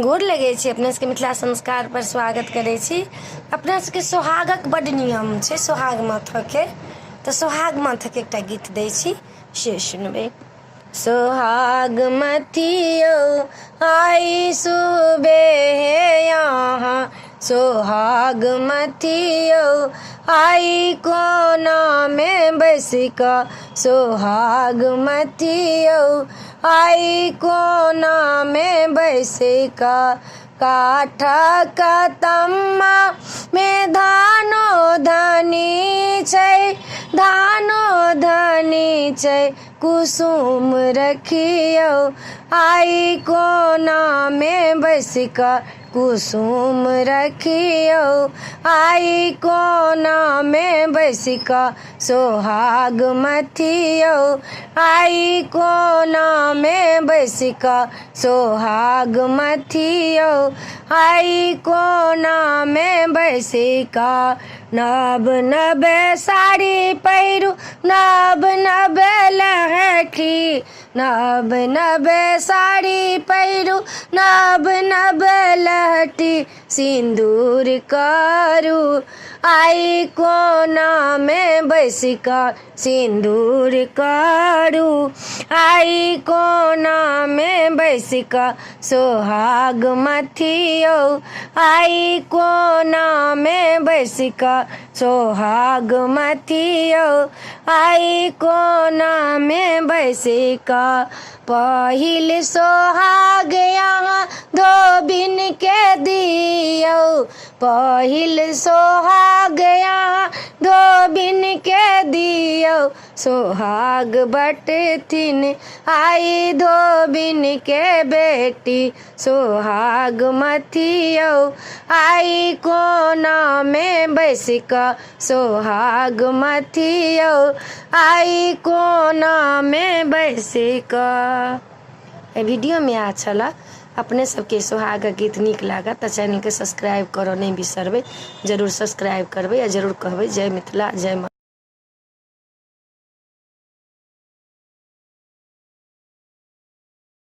गोर लगे छी। अपने सबके मिथिला संस्कार पर स्वागत करे छी। अपना सबके सोहागक बड नियम छै सोहाग माथके, तो सोहाग माथके एकटा गीत दै छी, से सुनबे। सोहाग मथियो आई सुबे यहाँ, सोहाग मथियो आई कोना में बैसिका, सोहाग मथियो आई कोना में बैसिका। काठा कतम्मा में धानो धनी छै, धानो धनी छै, कुसुम रखियो आई कोना में बैसिका, कुसुम रखियो आई कोना में बैसिका। सोहाग मथियो आई कोना में बैसिका, सोहाग मथियो आई कोना में बैसिका। नब नब साड़ी पहिरू, नब नब लहठी, नब नब साड़ी पहिरू, नब नब लहठी, सिंदूर करू आई कोना में बैसिका, सिंदूर करू आई कोना में बैसिका। सोहाग मथियो आई कोना में बैसिका, सोहाग मथियो आई कोना में बैसिका। पहिल सोहाग यहाँ धोबिन के दियो, पहिल सोहाग यहाँ धोबिन के दियो, सोहाग बटथिन आई धोबिन के बेटी, सोहाग मथियो आई कोना में बैसिका, सोहाग मथियो आई कोना में बैसिका। वीडियो में अच्छा ला अपने सबके सोहाग गीत नीक लागत तो चैनल के सब्सक्राइब करो नहीं बिसरबे, जरूर सब्सक्राइब करबे आ जरूर कहबे जय मिथिला जय माँ।